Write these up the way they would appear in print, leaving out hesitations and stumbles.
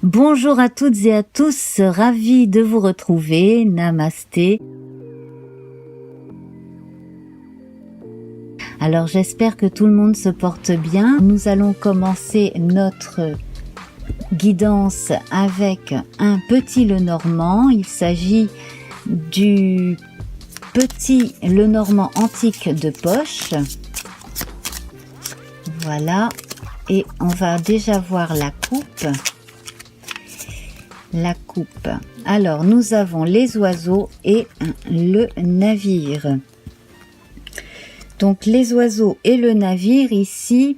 Bonjour à toutes et à tous, ravi de vous retrouver, namasté. Alors j'espère que tout le monde se porte bien. Nous allons commencer notre guidance avec un petit Lenormand. Il s'agit du petit Lenormand antique de poche. Voilà, et on va déjà voir la coupe. La coupe. Alors, nous avons les oiseaux et le navire. Donc, les oiseaux et le navire ici.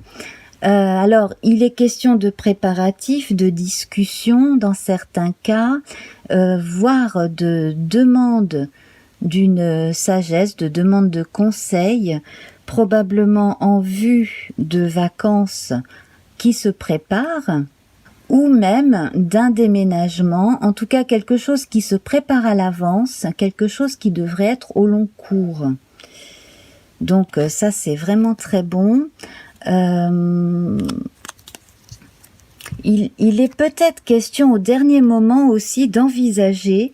Alors, il est question de préparatifs, de discussions dans certains cas, voire de demande d'une sagesse, de demande de conseil, probablement en vue de vacances qui se préparent, ou même d'un déménagement, en tout cas quelque chose qui se prépare à l'avance, quelque chose qui devrait être au long cours. Donc ça c'est vraiment très bon. Il est peut-être question au dernier moment aussi d'envisager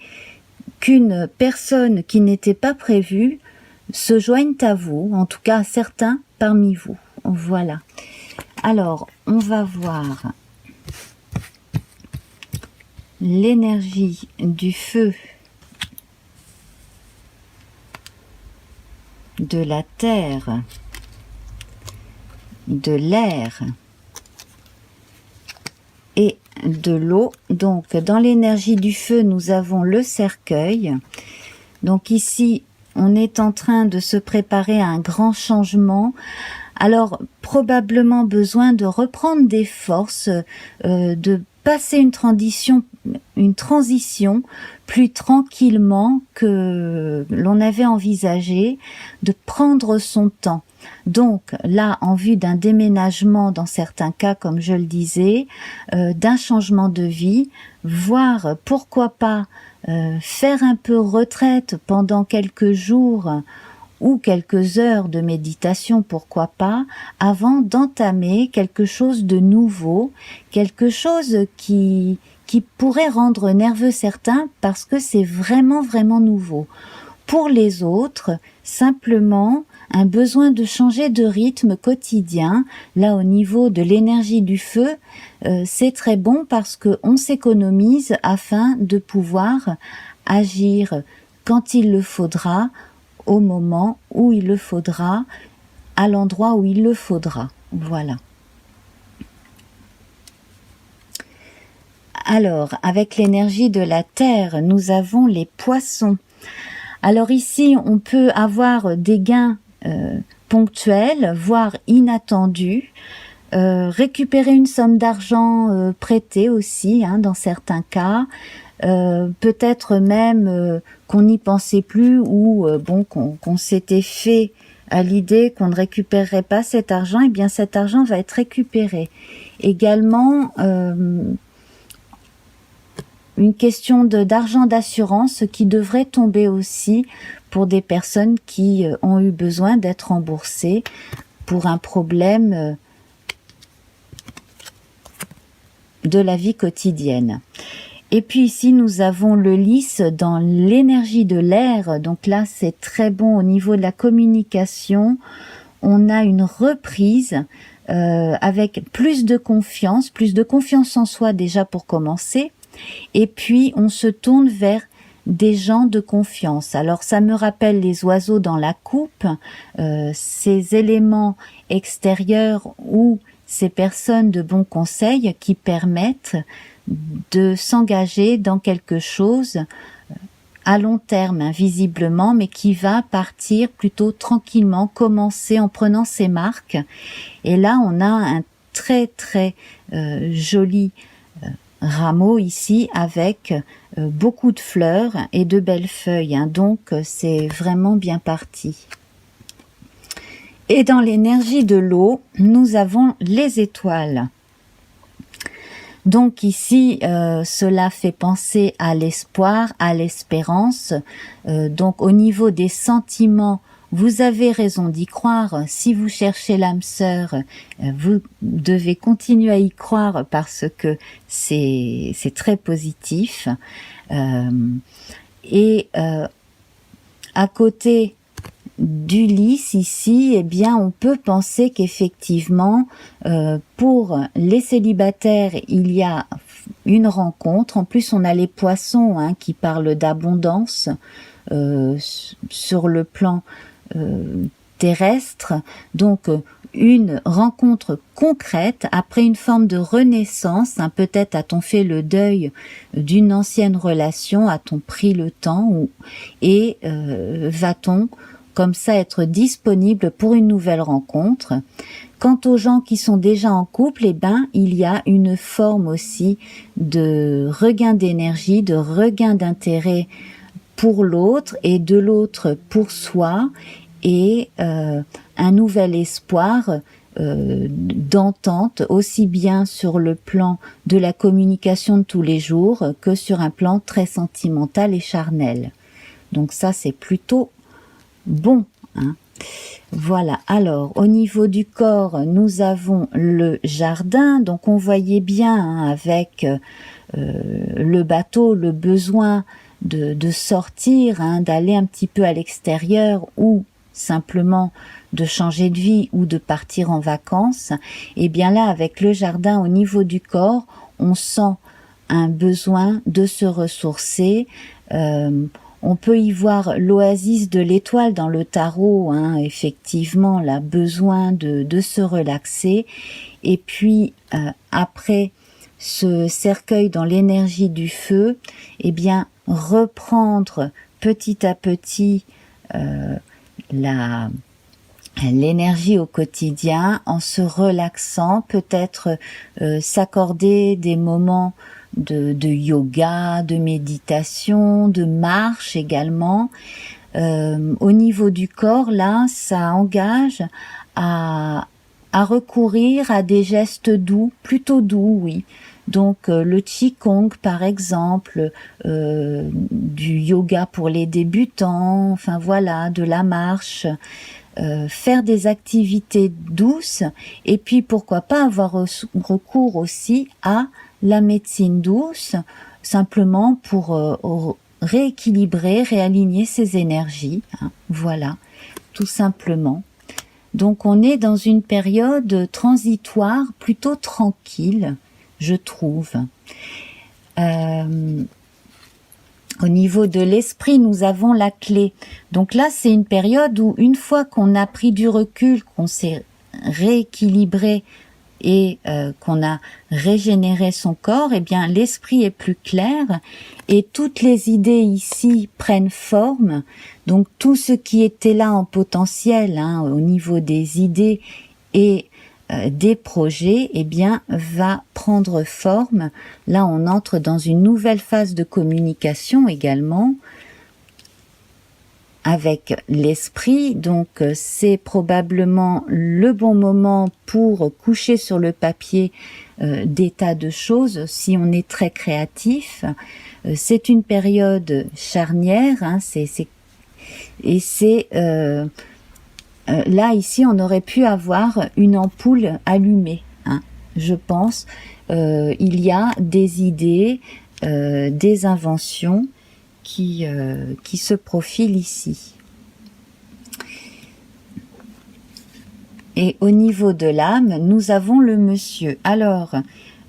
qu'une personne qui n'était pas prévue se joigne à vous, en tout cas certains parmi vous. Voilà. Alors, on va voir l'énergie du feu, de la terre, de l'air et de l'eau. Donc dans l'énergie du feu, nous avons le cercueil. Donc ici, on est en train de se préparer à un grand changement. Alors probablement besoin de reprendre des forces, de passer une transition plus tranquillement que l'on avait envisagé, de prendre son temps. Donc là, en vue d'un déménagement dans certains cas, comme je le disais, d'un changement de vie, voire pourquoi pas faire un peu retraite pendant quelques jours ou quelques heures de méditation, pourquoi pas, avant d'entamer quelque chose de nouveau, quelque chose qui pourrait rendre nerveux certains parce que c'est vraiment nouveau. Pour les autres, simplement un besoin de changer de rythme quotidien. Là, au niveau de l'énergie du feu, c'est très bon parce que on s'économise afin de pouvoir agir quand il le faudra, au moment où il le faudra, à l'endroit où il le faudra. Voilà. Alors, avec l'énergie de la terre, nous avons les poissons. Alors ici, on peut avoir des gains ponctuels, voire inattendus, récupérer une somme d'argent prêtée aussi, dans certains cas, peut-être même qu'on n'y pensait plus ou qu'on s'était fait à l'idée qu'on ne récupérerait pas cet argent, et bien cet argent va être récupéré. Également, une question d'argent d'assurance qui devrait tomber aussi pour des personnes qui ont eu besoin d'être remboursées pour un problème de la vie quotidienne. Et puis ici, nous avons le lys dans l'énergie de l'air. Donc là, c'est très bon au niveau de la communication. On a une reprise avec plus de confiance en soi déjà pour commencer. Et puis, on se tourne vers des gens de confiance. Alors, ça me rappelle les oiseaux dans la coupe, ces éléments extérieurs ou ces personnes de bons conseils qui permettent de s'engager dans quelque chose à long terme, visiblement, mais qui va partir plutôt tranquillement, commencer en prenant ses marques. Et là, on a un très joli rameau ici avec beaucoup de fleurs et de belles feuilles. Donc, c'est vraiment bien parti. Et dans l'énergie de l'eau, nous avons les étoiles. Donc ici, cela fait penser à l'espoir, à l'espérance. Donc au niveau des sentiments, vous avez raison d'y croire. Si vous cherchez l'âme sœur, vous devez continuer à y croire parce que c'est très positif. À côté du lys ici, eh bien, on peut penser qu'effectivement, pour les célibataires, il y a une rencontre. En plus, on a les poissons qui parlent d'abondance sur le plan terrestre. Donc, une rencontre concrète après une forme de renaissance. Peut-être a-t-on fait le deuil d'une ancienne relation, a-t-on pris le temps et va-t-on comme ça être disponible pour une nouvelle rencontre. Quant aux gens qui sont déjà en couple, eh ben, il y a une forme aussi de regain d'énergie, de regain d'intérêt pour l'autre et de l'autre pour soi, et un nouvel espoir d'entente, aussi bien sur le plan de la communication de tous les jours que sur un plan très sentimental et charnel. Donc ça, c'est plutôt bon. Voilà, alors au niveau du corps, nous avons le jardin, donc on voyait bien avec le bateau, le besoin de sortir, d'aller un petit peu à l'extérieur ou simplement de changer de vie ou de partir en vacances. Et bien là, avec le jardin au niveau du corps, on sent un besoin de se ressourcer. On peut y voir l'oasis de l'étoile dans le tarot, effectivement, là, besoin de se relaxer. Et puis, après ce cercueil dans l'énergie du feu, eh bien, reprendre petit à petit l'énergie au quotidien en se relaxant, peut-être s'accorder des moments de yoga, de méditation, de marche également. Au niveau du corps, là, ça engage à recourir à des gestes doux, plutôt doux, oui. Donc le Qigong par exemple, du yoga pour les débutants, enfin voilà, de la marche, faire des activités douces, et puis pourquoi pas avoir recours aussi à la médecine douce, simplement pour rééquilibrer, réaligner ses énergies, voilà, tout simplement. Donc on est dans une période transitoire, plutôt tranquille, je trouve. Au niveau de l'esprit, nous avons la clé. Donc là, c'est une période où, une fois qu'on a pris du recul, qu'on s'est rééquilibré et qu'on a régénéré son corps, eh bien l'esprit est plus clair et toutes les idées ici prennent forme. Donc tout ce qui était là en potentiel, au niveau des idées et des projets, eh bien va prendre forme. Là, on entre dans une nouvelle phase de communication également avec l'esprit, donc c'est probablement le bon moment pour coucher sur le papier des tas de choses si on est très créatif. C'est une période charnière, et c'est là ici on aurait pu avoir une ampoule allumée, je pense. Il y a des idées, des inventions qui se profile ici. Et au niveau de l'âme, nous avons le monsieur. Alors,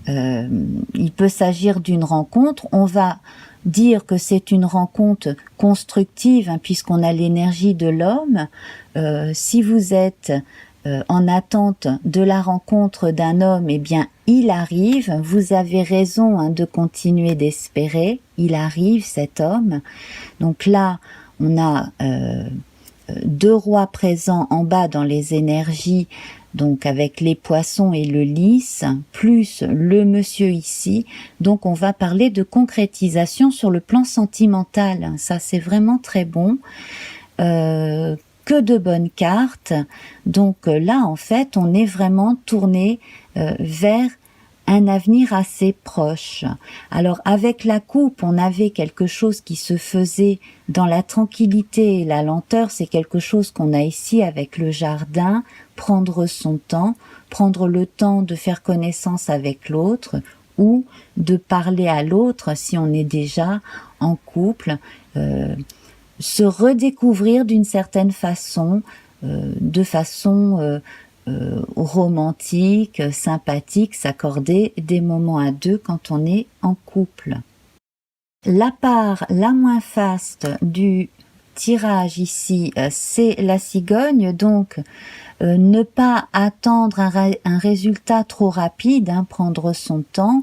il peut s'agir d'une rencontre. On va dire que c'est une rencontre constructive, puisqu'on a l'énergie de l'homme. Si vous êtes en attente de la rencontre d'un homme, eh bien, il arrive. Vous avez raison de continuer d'espérer. Il arrive, cet homme. Donc là, on a deux rois présents en bas dans les énergies, donc avec les poissons et le lys, plus le monsieur ici. Donc on va parler de concrétisation sur le plan sentimental. Ça, c'est vraiment très bon. Que de bonnes cartes. Donc là, en fait, on est vraiment tourné vers un avenir assez proche. Alors avec la coupe, on avait quelque chose qui se faisait dans la tranquillité et la lenteur, c'est quelque chose qu'on a ici avec le jardin, prendre son temps, prendre le temps de faire connaissance avec l'autre ou de parler à l'autre si on est déjà en couple, se redécouvrir d'une certaine façon, de façon romantique, sympathique, s'accorder des moments à deux quand on est en couple. La part la moins faste du tirage ici, c'est la cigogne, donc ne pas attendre un résultat trop rapide, prendre son temps.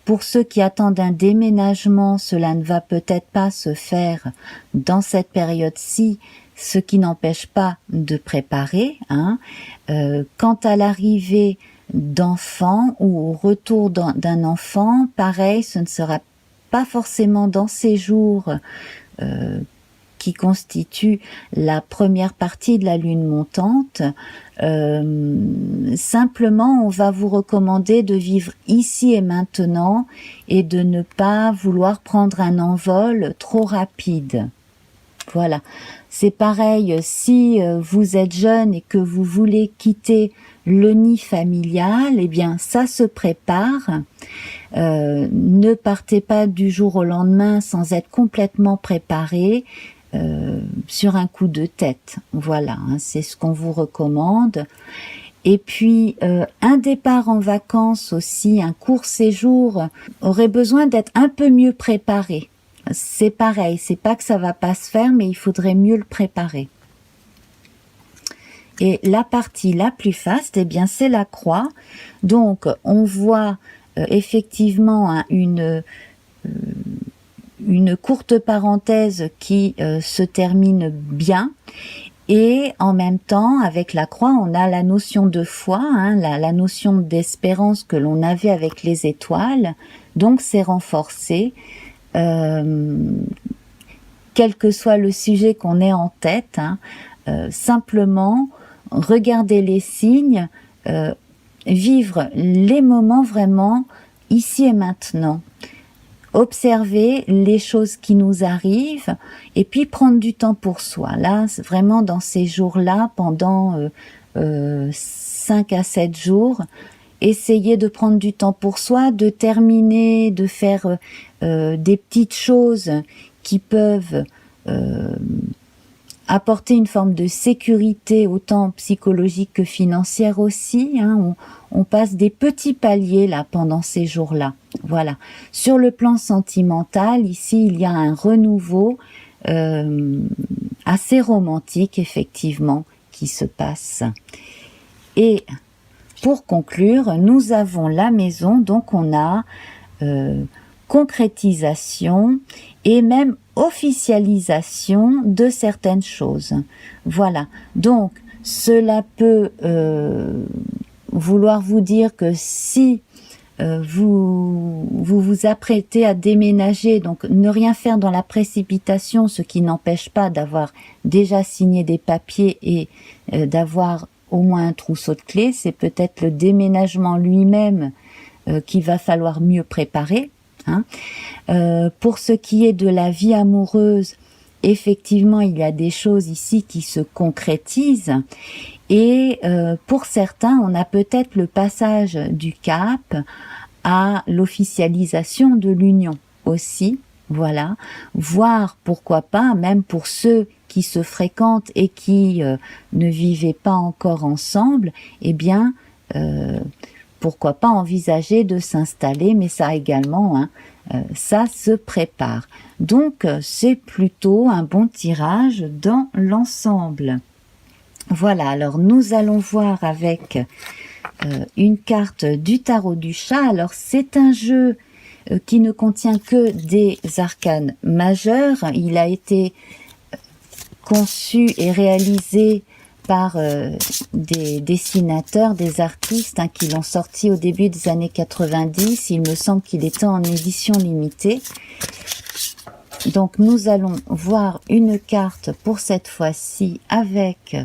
Pour ceux qui attendent un déménagement, cela ne va peut-être pas se faire dans cette période-ci, ce qui n'empêche pas de préparer. Quant à l'arrivée d'enfants ou au retour d'un enfant, pareil, ce ne sera pas forcément dans ces jours qui constituent la première partie de la lune montante. Simplement, on va vous recommander de vivre ici et maintenant et de ne pas vouloir prendre un envol trop rapide. Voilà, c'est pareil si vous êtes jeune et que vous voulez quitter le nid familial, eh bien ça se prépare. Ne partez pas du jour au lendemain sans être complètement préparé sur un coup de tête. Voilà, c'est ce qu'on vous recommande. Et puis un départ en vacances aussi, un court séjour, aurait besoin d'être un peu mieux préparé. C'est pareil, c'est pas que ça va pas se faire, mais il faudrait mieux le préparer. Et la partie la plus faste, eh bien, c'est la croix. Donc, on voit effectivement une courte parenthèse qui se termine bien. Et en même temps, avec la croix, on a la notion de foi, la notion d'espérance que l'on avait avec les étoiles. Donc, c'est renforcé. Quel que soit le sujet qu'on ait en tête, simplement regarder les signes, vivre les moments vraiment ici et maintenant, observer les choses qui nous arrivent et puis prendre du temps pour soi. Là, vraiment dans ces jours-là, pendant 5 à 7 jours, essayer de prendre du temps pour soi, de terminer, de faire des petites choses qui peuvent apporter une forme de sécurité autant psychologique que financière aussi. On passe des petits paliers là pendant ces jours-là. Voilà. Sur le plan sentimental, ici il y a un renouveau assez romantique effectivement qui se passe. Et pour conclure, nous avons la maison, donc on a concrétisation et même officialisation de certaines choses. Voilà, donc cela peut vouloir vous dire que si vous apprêtez à déménager, donc ne rien faire dans la précipitation, ce qui n'empêche pas d'avoir déjà signé des papiers et d'avoir au moins un trousseau de clés, c'est peut-être le déménagement lui-même qu'il va falloir mieux préparer. Pour ce qui est de la vie amoureuse, effectivement, il y a des choses ici qui se concrétisent et pour certains, on a peut-être le passage du cap à l'officialisation de l'union aussi, voilà, voire pourquoi pas, même pour ceux qui se fréquentent et qui ne vivaient pas encore ensemble, eh bien, pourquoi pas envisager de s'installer, mais ça également, ça se prépare. Donc, c'est plutôt un bon tirage dans l'ensemble. Voilà, alors nous allons voir avec une carte du tarot du chat. Alors, c'est un jeu qui ne contient que des arcanes majeures. Il a été conçu et réalisé par des dessinateurs, des artistes qui l'ont sorti au début des années 90. Il me semble qu'il était en édition limitée. Donc nous allons voir une carte pour cette fois-ci avec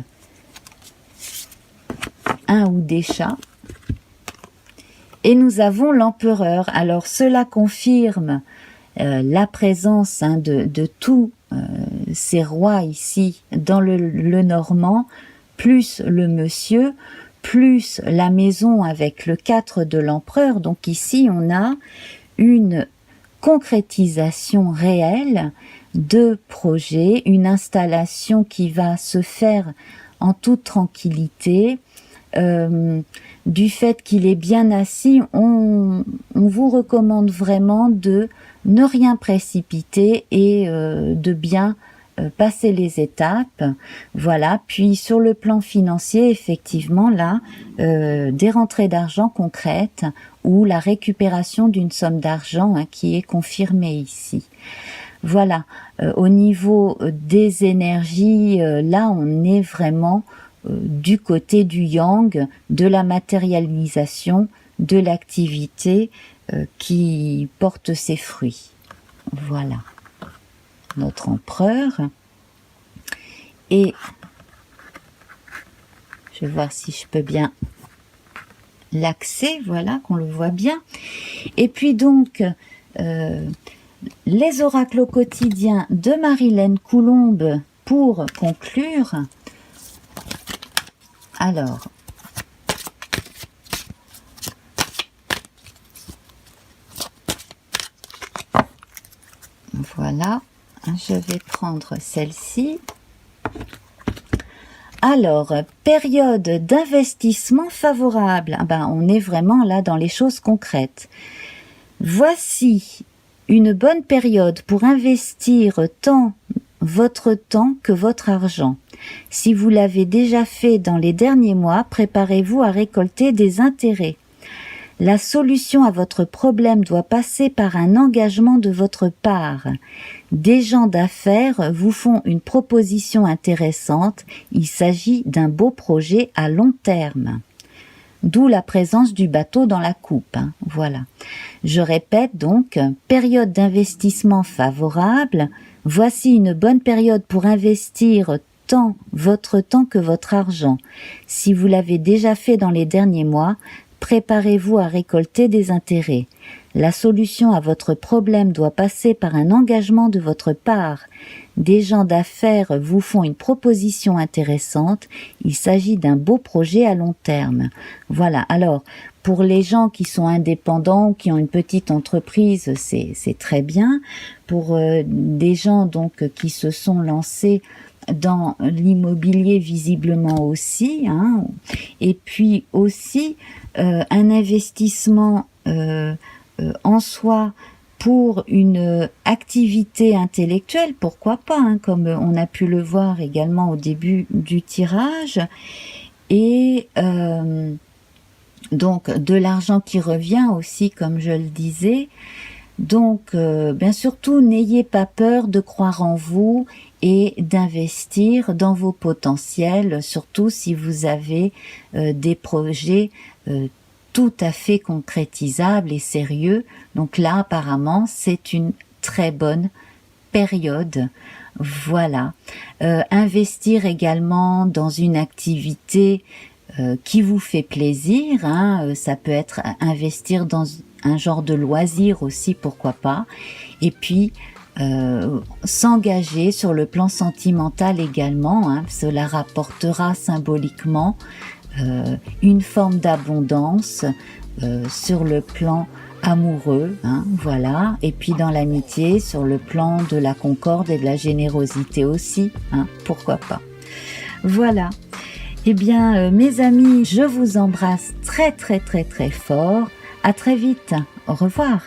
un ou des chats. Et nous avons l'empereur. Alors cela confirme la présence de tous ces rois ici dans le normand, plus le monsieur, plus la maison avec le 4 de l'empereur. Donc ici on a une concrétisation réelle de projets, une installation qui va se faire en toute tranquillité. Du fait qu'il est bien assis, on vous recommande vraiment de ne rien précipiter et de bien passer les étapes. Voilà. Puis sur le plan financier, effectivement, là, des rentrées d'argent concrètes ou la récupération d'une somme d'argent qui est confirmée ici. Voilà. Au niveau des énergies, là, on est vraiment du côté du yang, de la matérialisation, de l'activité qui porte ses fruits. Voilà. Notre empereur. Et je vais voir si je peux bien l'axer, voilà, qu'on le voit bien. Et puis donc, les oracles au quotidien de Marilène Coulombe pour conclure. Alors, voilà, je vais prendre celle-ci. Alors, période d'investissement favorable. Ah ben, on est vraiment là dans les choses concrètes. Voici une bonne période pour investir tant votre temps que votre argent. Si vous l'avez déjà fait dans les derniers mois, préparez-vous à récolter des intérêts. La solution à votre problème doit passer par un engagement de votre part. Des gens d'affaires vous font une proposition intéressante. Il s'agit d'un beau projet à long terme. D'où la présence du bateau dans la coupe. Voilà. Je répète donc, période d'investissement favorable. Voici une bonne période pour investir tant votre temps que votre argent. Si vous l'avez déjà fait dans les derniers mois, préparez-vous à récolter des intérêts. La solution à votre problème doit passer par un engagement de votre part. Des gens d'affaires vous font une proposition intéressante. Il s'agit d'un beau projet à long terme. Voilà. Alors, pour les gens qui sont indépendants ou qui ont une petite entreprise, c'est très bien. Pour des gens donc qui se sont lancés dans l'immobilier visiblement aussi, et puis aussi un investissement en soi pour une activité intellectuelle, pourquoi pas, comme on a pu le voir également au début du tirage, et donc de l'argent qui revient aussi, comme je le disais. Donc, bien surtout, n'ayez pas peur de croire en vous et d'investir dans vos potentiels, surtout si vous avez des projets tout à fait concrétisables et sérieux. Donc là, apparemment, c'est une très bonne période. Voilà. Investir également dans une activité qui vous fait plaisir, ça peut être investir dans un genre de loisir aussi, pourquoi pas, et puis s'engager sur le plan sentimental également, cela rapportera symboliquement une forme d'abondance sur le plan amoureux, voilà, et puis dans l'amitié, sur le plan de la concorde et de la générosité aussi, pourquoi pas. Voilà. Eh bien, mes amis, je vous embrasse très très très très fort. À très vite. Au revoir.